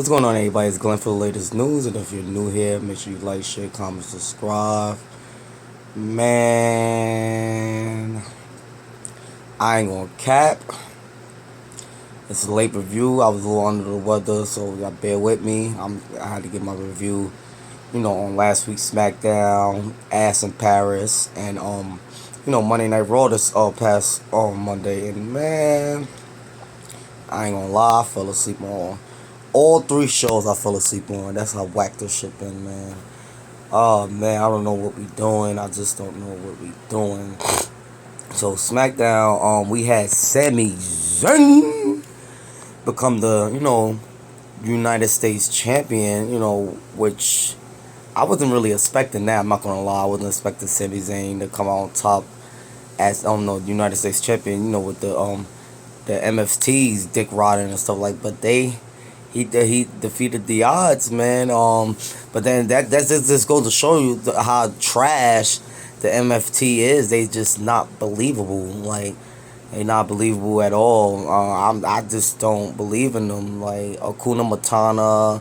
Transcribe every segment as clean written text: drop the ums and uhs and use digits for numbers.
What's going on, everybody? It's Glenn for the latest news. And if you're new here, make sure you like, share, comment, subscribe. Man, I ain't gonna cap. It's a late review. I was a little under the weather, so y'all bear with me. I had to get my review, on last week's SmackDown, Ass in Paris, and Monday Night Raw this past Monday. And man, I ain't gonna lie, I fell asleep on all three shows. I fell asleep on. That's how whack this shit been, man. Oh man, I don't know what we doing. I just don't know what we doing. So SmackDown, we had Sami Zayn become the United States champion. Which I wasn't really expecting that. I'm not gonna lie, I wasn't expecting Sami Zayn to come out on top as United States champion. With the MFTs, Dick Rodden and stuff like. But he defeated the odds, man. But then that just goes to show you how trash the MFT is. They just not believable. Like, they not believable at all. I just don't believe in them. Like Akuna Matana,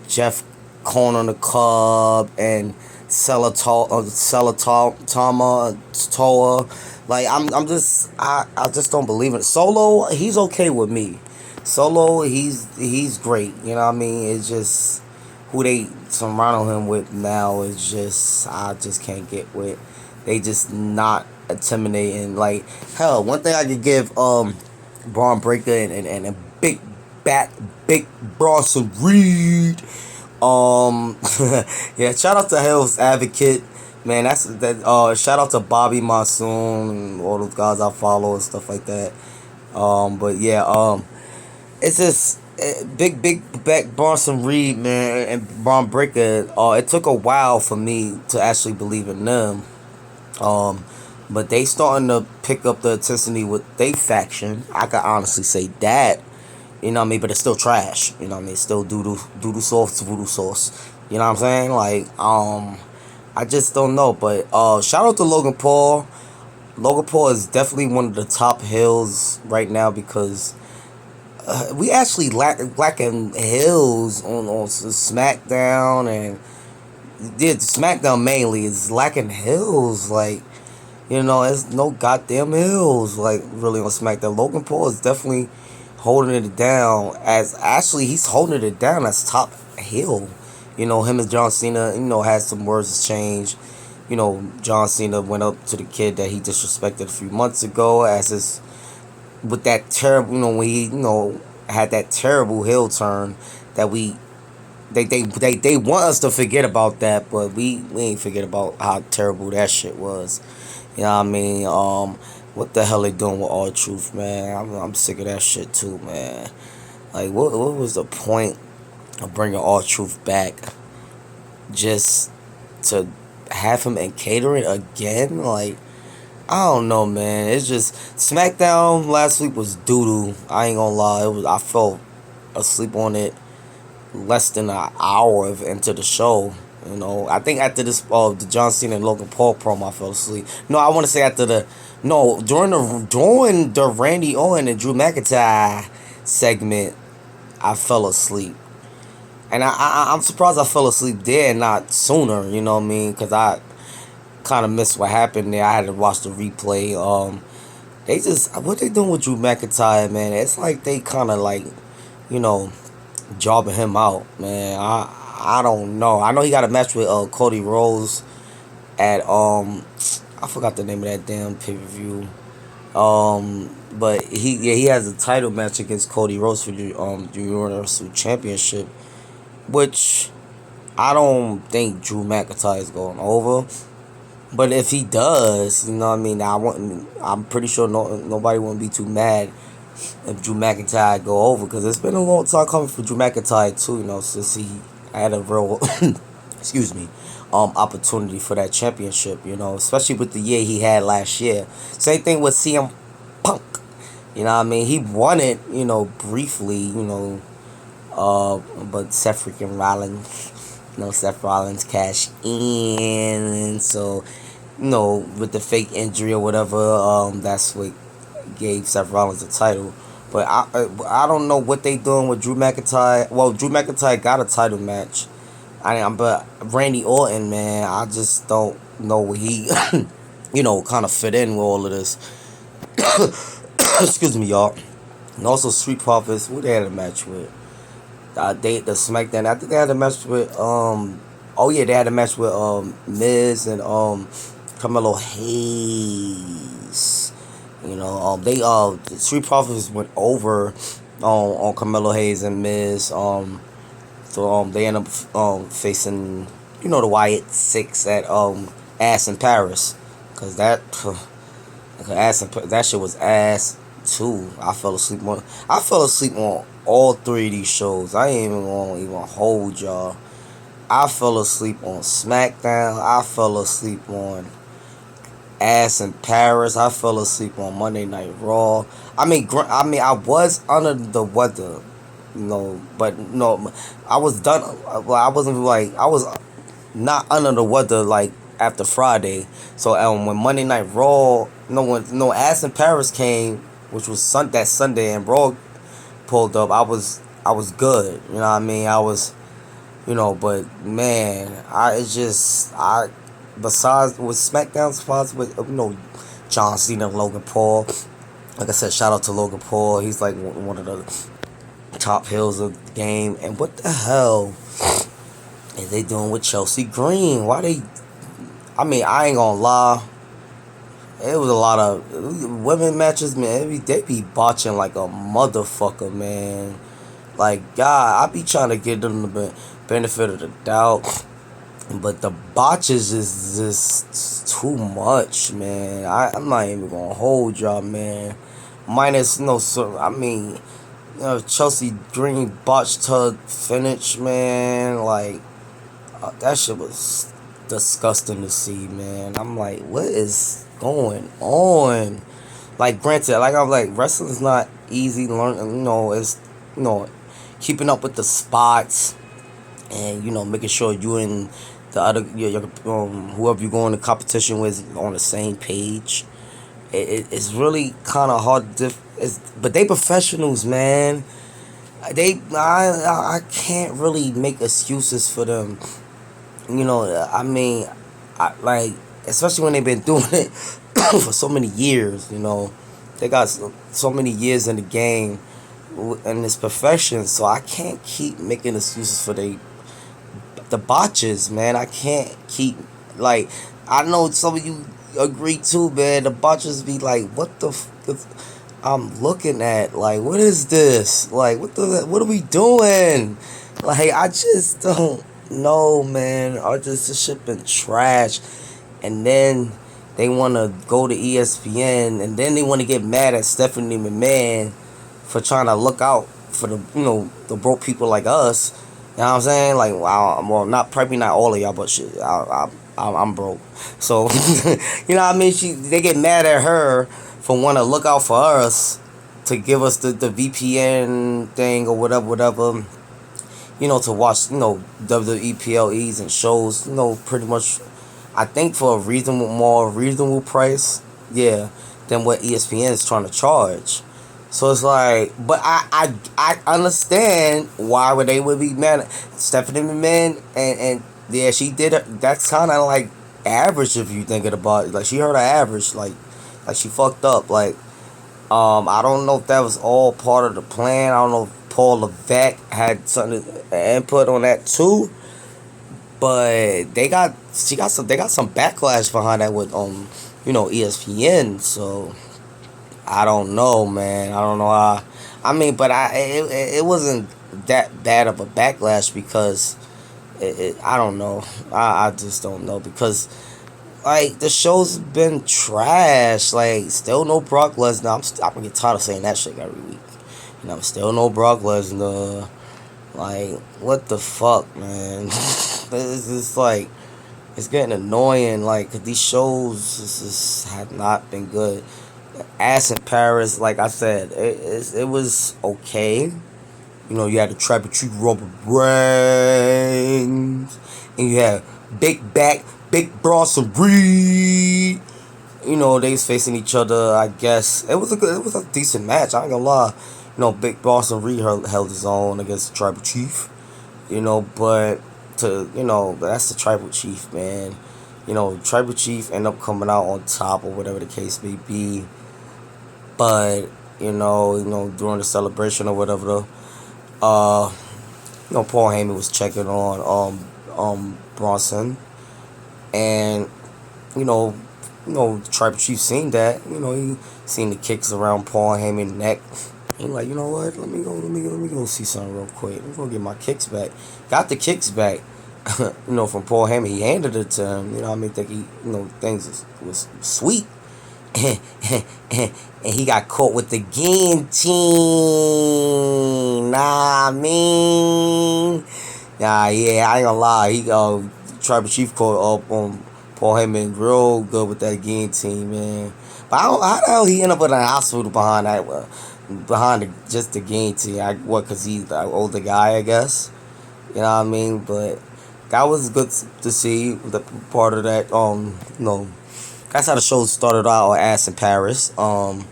Jeff Corn on the Cub, and Tama Toa. Like I just don't believe in it. Solo, he's okay with me. Solo, he's great. You know what I mean? It's just who they surround him with now is just, I just can't get with. They just not intimidating. Like, hell, one thing I could give Braun Breaker and a big Bronson Reed. Yeah, shout out to Hell's Advocate. Man, shout out to Bobby Monsoon and all those guys I follow and stuff like that. But yeah, it's just big back Bronson Reed, man, and Braun Breaker. It took a while for me to actually believe in them. But they starting to pick up the intensity with they faction. I can honestly say that. You know what I mean? But it's still trash. You know what I mean? It's still doodle sauce, voodoo sauce. You know what I'm saying? Like, I just don't know. But shout out to Logan Paul. Logan Paul is definitely one of the top heels right now because we actually lacking heels on SmackDown, and SmackDown mainly is lacking heels. Like, there's no goddamn heels like really on SmackDown. Logan Paul is definitely holding it down he's holding it down as top heel. Him and John Cena, had some words exchange. John Cena went up to the kid that he disrespected a few months ago with that terrible, when he, had that terrible heel turn that they want us to forget about that, but we ain't forget about how terrible that shit was. You know what I mean? What the hell they doing with R-Truth, man? I'm sick of that shit too, man. Like, what was the point of bringing R-Truth back just to have him in catering again? Like, I don't know, man. It's just SmackDown last week was doo-doo. I ain't gonna lie. I fell asleep on it less than an hour into the show. I think after this the John Cena and Logan Paul promo, I fell asleep. No, I want to say during the Randy Orton and Drew McIntyre segment, I fell asleep. And I'm surprised I fell asleep there and not sooner. You know what I mean? Because I kind of missed what happened there. I had to watch the replay. What they doing with Drew McIntyre, man? It's like they kind of like, jobbing him out, man. I don't know. I know he got a match with Cody Rhodes at I forgot the name of that damn pay-per-view. But he has a title match against Cody Rhodes for the Universal Championship, which I don't think Drew McIntyre is going over. But if he does, you know what I mean, I'm pretty sure nobody wouldn't be too mad if Drew McIntyre go over, because it's been a long time coming for Drew McIntyre too, since he had a real excuse me, opportunity for that championship, especially with the year he had last year. Same thing with CM Punk. You know what I mean? He won it, briefly, but Seth freaking Rollins, Seth Rollins cashed in, and so, with the fake injury or whatever, that's what gave Seth Rollins the title. But I don't know what they doing with Drew McIntyre. Well, Drew McIntyre got a title match. But Randy Orton, man, I just don't know where he, kind of fit in with all of this. Excuse me, y'all. And also Street Profits, who they had a match with? The SmackDown. I think they had a match with Oh yeah, they had a match with Miz and Carmelo Hayes. They the Street Profits went over on Carmelo Hayes and Miz. They end up facing the Wyatt Six at Ass in Paris, cause that shit was ass too. I fell asleep on all three of these shows. I ain't even gonna even hold y'all. I fell asleep on SmackDown. I fell asleep on Ass in Paris. I fell asleep on Monday Night Raw. I was under the weather, but no, I was done. Well, I wasn't like I was not under the weather like after Friday. So when Monday Night Raw, when Ass in Paris came, which was that Sunday, and Raw pulled up, I was good. You know what I mean? I was, but man, besides with SmackDown spots with John Cena and Logan Paul. Like I said, shout out to Logan Paul. He's like one of the top heels of the game. And what the hell is they doing with Chelsea Green? Why they? I ain't gonna lie. It was a lot of women matches, man. They be botching like a motherfucker, man. Like, God, I be trying to give them the benefit of the doubt, but the botches is just too much, man. I'm not even gonna hold y'all, man. Minus Chelsea Green botched her finish, man. Like, that shit was disgusting to see, man. I'm like, what is going on? Like, granted, I'm like, wrestling's not easy. Learning, it's keeping up with the spots, and making sure you and the other whoever you're going to competition with is on the same page. It's really kind of hard but they professionals, man. I can't really make excuses for them. Especially when they've been doing it for so many years. They got so many years in the game in this profession, so I can't keep making excuses for the botches, man. I can't keep, like, I know some of you agree too, man. The botches be like, what the I'm looking at, like, what is this? Like, what are we doing? Like, I just don't know, man. This shit been trash. And then they want to go to ESPN, and then they want to get mad at Stephanie McMahon for trying to look out for the broke people like us. You know what I'm saying? Like, well, probably not all of y'all, but shit, I'm broke. So, you know what I mean? They get mad at her for want to look out for us, to give us the VPN thing or whatever, to watch, WWE PLEs and shows, pretty much, I think for a more reasonable price, yeah, than what ESPN is trying to charge. So it's like, but I understand why they would be mad at Stephanie McMahon, and yeah, she did it. That's kind of like average if you think about it. Like, she heard her average, like she fucked up. Like, I don't know if that was all part of the plan. I don't know if Paul Levesque had something input on that too. But they got some backlash behind that with ESPN. So I don't know, man. I don't know how. But it wasn't that bad of a backlash, because I don't know. I just don't know, because like, the show's been trash. Like, still no Brock Lesnar. I'm gonna get tired of saying that shit every week. Still no Brock Lesnar. Like, what the fuck, man? It's just like, it's getting annoying. Like, 'cause these shows just have not been good. Ass in Paris, like I said, it was okay. You had the Tribal Chief Rubber Brains, and you had Big Back, Big Bronson Reed. They was facing each other. I guess it was a decent match. I ain't gonna lie. Big Boston Reed held his own against the Tribal Chief. But that's the Tribal Chief, man. Tribal Chief end up coming out on top or whatever the case may be. But during the celebration or whatever, uh, Paul Heyman was checking on Bronson, and you know, Tribal Chief seen that. He seen the kicks around Paul Heyman's neck. He like, you know what? Let me go see something real quick. Let me go get my kicks back. Got the kicks back. From Paul Heyman. He handed it to him. Think he, things was sweet. And he got caught with the guillotine. Nah, I mean, yeah, I ain't gonna lie. Tribal Chief caught up on Paul Heyman real good with that guillotine, man. But how the hell he ended up in the hospital behind that? Just the guillotine. Cause he's the older guy, I guess. You know what I mean? But that was good to see. The part of that, that's how the show started out on Ass in Paris. But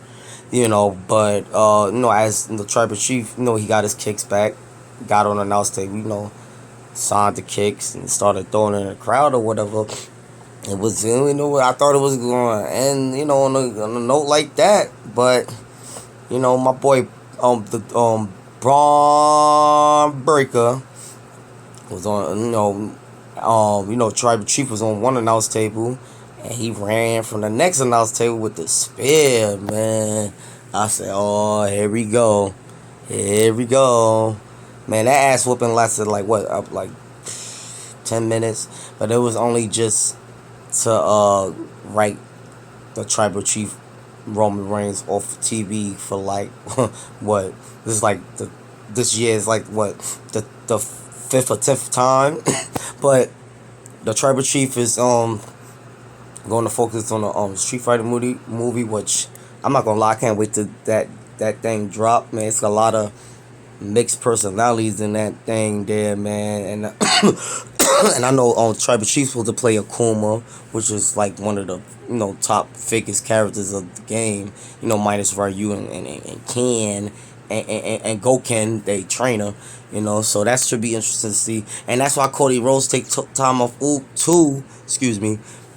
as the Tribal Chief, he got his kicks back, got on the announce table, signed the kicks and started throwing it in the crowd or whatever. It was, I thought it was going to end, on a note like that, but my boy, Braun Breaker was on, Tribal Chief was on one announce table. And he ran from the next announce table with the spear, man. I said, oh, here we go. Here we go. Man, that ass whooping lasted like 10 minutes. But it was only just to write the Tribal Chief Roman Reigns off TV for what? This year is the 5th or 10th time. But the Tribal Chief is going to focus on the Street Fighter movie, which I'm not gonna lie, I can't wait till that thing drop, man. It's a lot of mixed personalities in that thing there, man, and and I know Tribal Chief's supposed to play Akuma, which is like one of the top biggest characters of the game, minus Ryu and Ken and Goken, they trainer, so that should be interesting to see, and that's why Cody Rhodes took time off too,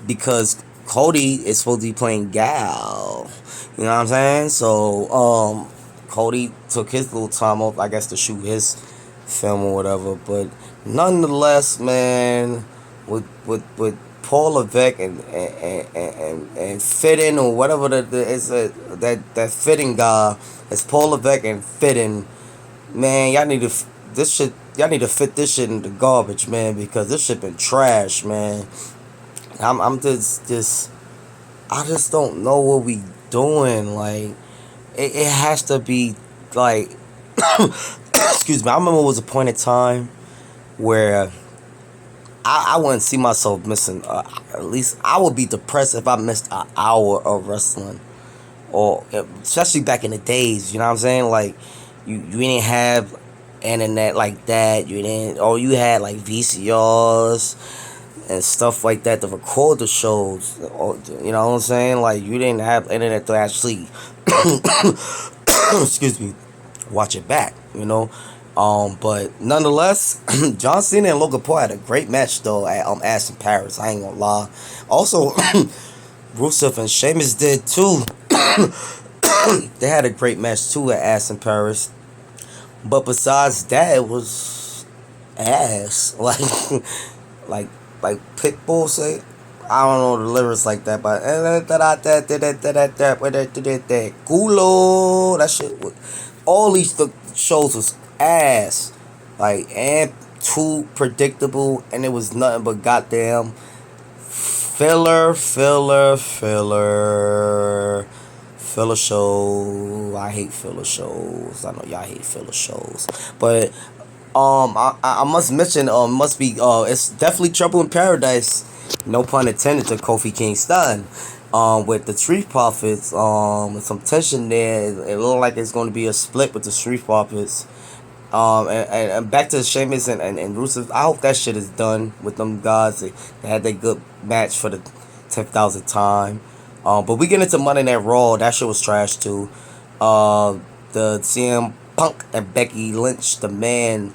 because Cody is supposed to be playing Gal. You know what I'm saying? So, Cody took his little time off, I guess, to shoot his film or whatever. But nonetheless, man, with Paul Levesque and Fitting or whatever that Fitting guy, it's Paul Levesque and Fitting. Man, y'all need to fit this shit in the garbage, man, because this shit been trash, man. I'm just I just don't know what we doing. Like, it has to be like excuse me. I remember it was a point in time where I wouldn't see myself missing. At least I would be depressed if I missed an hour of wrestling, or especially back in the days. You know what I'm saying? Like, you didn't have internet like that. You had like VCRs and stuff like that to record the shows. You know what I'm saying? Like, you didn't have internet to actually excuse me, watch it back, but nonetheless, John Cena and Logan Paul had a great match though at Ass in Paris. I ain't gonna lie. Also, Rusev and Sheamus did too. They had a great match too at Ass in Paris. But besides that, it was ass. Like Pitbull say, I don't know the lyrics like that, but culo, that shit was, all these shows was ass, and too predictable, and it was nothing but goddamn filler show. I hate filler shows. I know y'all hate filler shows, but I must mention, must be, it's definitely Trouble in Paradise, no pun intended, to Kofi Kingston, with the Street Profits, with some tension there. It looked like it's going to be a split with the Street Profits, and back to Sheamus and Rusev. I hope that shit is done with them guys. They had that good match for the 10,000th time, but we get into Monday Night Raw. That shit was trash too. the CM Punk and Becky Lynch, the man,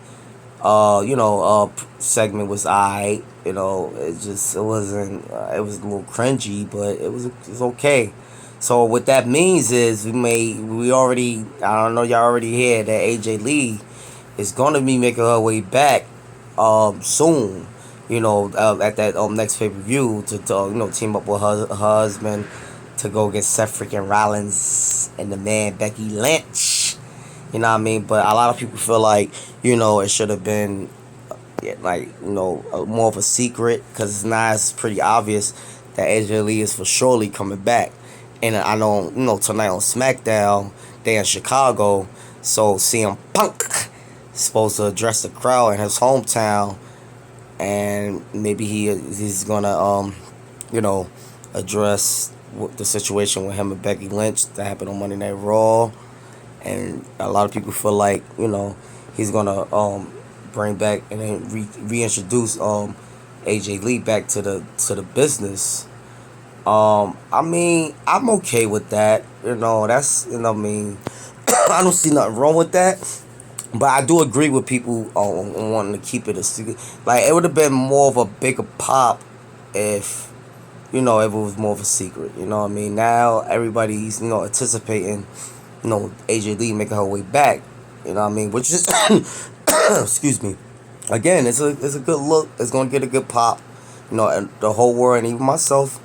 segment was alright. It wasn't. It was a little cringy, but it was okay. So what that means is we already, I don't know, y'all already hear that AJ Lee is gonna be making her way back soon. At that next pay per view to team up with her husband to go get Seth freaking Rollins and the man Becky Lynch. You know what I mean? But a lot of people feel like it should have been more of a secret, because it's pretty obvious that AJ Lee is for surely coming back. And I know tonight on SmackDown they in Chicago, so CM Punk is supposed to address the crowd in his hometown, and maybe he's gonna address the situation with him and Becky Lynch that happened on Monday Night Raw. And a lot of people feel like he's gonna bring back and then reintroduce AJ Lee back to the business. I mean, I'm okay with that. That's I mean, I don't see nothing wrong with that. But I do agree with people on wanting to keep it a secret. Like, it would have been more of a bigger pop if if it was more of a secret. You know what I mean? Now everybody's anticipating AJ Lee making her way back. You know what I mean? Which is excuse me. Again, it's a good look. It's gonna get a good pop. And the whole world and even myself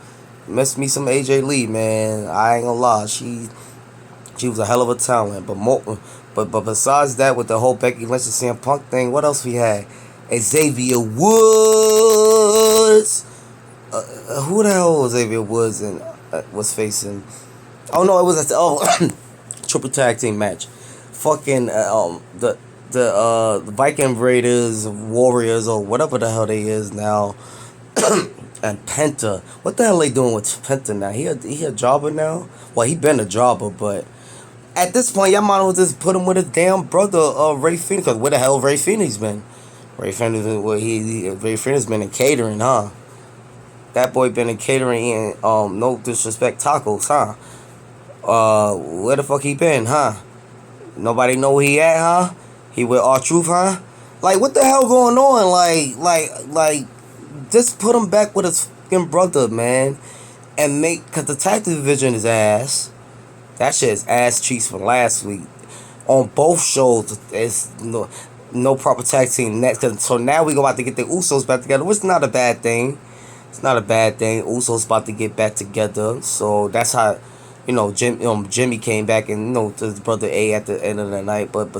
miss me some AJ Lee, man. I ain't gonna lie. She was a hell of a talent. But besides that, with the whole Becky Lynch and CM Punk thing, what else we had? Xavier Woods. Who the hell was Xavier Woods and was facing? Oh no, it was triple tag team match. Fucking the Viking Raiders, Warriors, or whatever the hell they is now, and Penta. What the hell they doing with Penta now? He a jobber now? Well, he been a jobber, but at this point, y'all might as well just put him with his damn brother, Ray Phoenix. Cause where the hell Ray Phoenix been? Ray Phoenix, Ray Phoenix been in catering, huh? That boy been in catering eating, no disrespect, tacos, huh? Where the fuck he been, huh? Nobody know where he at, huh? He with R-Truth, huh? Like, what the hell going on? Like, just put him back with his fucking brother, man. And cause the tag division is ass. That shit is ass cheeks from last week. On both shows, it's no proper tag team next. So now we go out to get the Usos back together, which is not a bad thing. It's not a bad thing. Usos about to get back together. So that's how, Jimmy came back and, to his brother A at the end of the night. But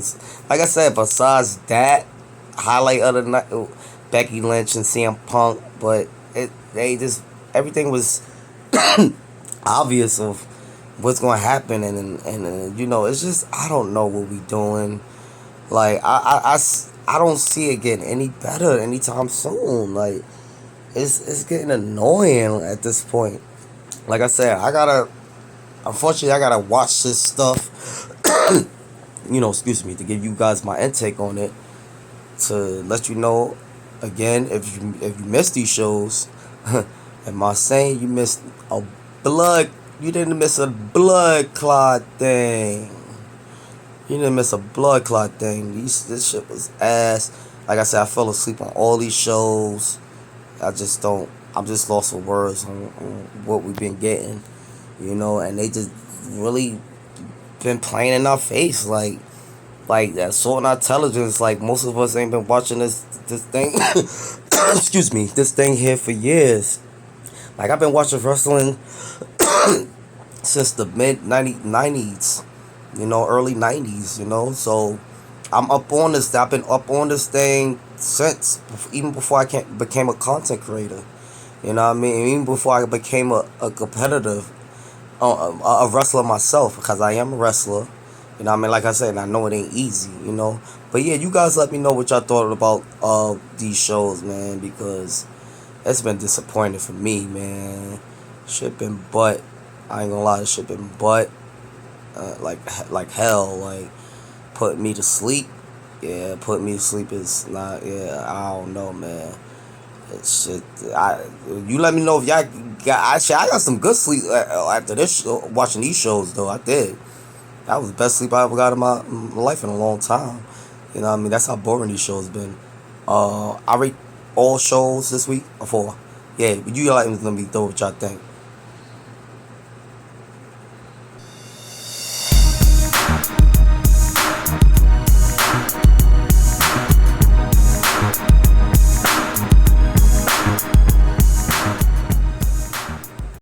like I said, besides that, highlight of the night, Becky Lynch and CM Punk. But everything was obvious of what's going to happen. And it's just, I don't know what we doing. Like, I don't see it getting any better anytime soon. Like, it's getting annoying at this point. Like I said, unfortunately, I gotta watch this stuff, excuse me, to give you guys my intake on it, to let you know, again, if you missed these shows, am I saying you missed you didn't miss a blood clot thing. You didn't miss a blood clot thing. This shit was ass. Like I said, I fell asleep on all these shows. I'm just lost for words on what we've been getting, and they just really been playing in our face, like assault on our intelligence. Like, most of us ain't been watching this thing, excuse me, this thing here for years. Like, I've been watching wrestling since the mid-90s, early 90s, so I'm up on this. I've been up on this thing since, even before I became a content creator. You know what I mean? Even before I became a competitive, a wrestler myself, because I am a wrestler. You know what I mean? Like I said, I know it ain't easy, But yeah, you guys let me know what y'all thought about these shows, man, because it's been disappointing for me, man. Shit been butt. I ain't gonna lie, this shit been butt. Like hell, like, put me to sleep. Yeah, put me to sleep is not, I don't know, man. It's shit. You let me know if y'all got, I got some good sleep after this show, watching these shows, though. I did. That was the best sleep I ever got in my life in a long time. You know what I mean? That's how boring these shows been. I rate all shows this week a 4. Yeah, but you like them to be dope, what y'all think.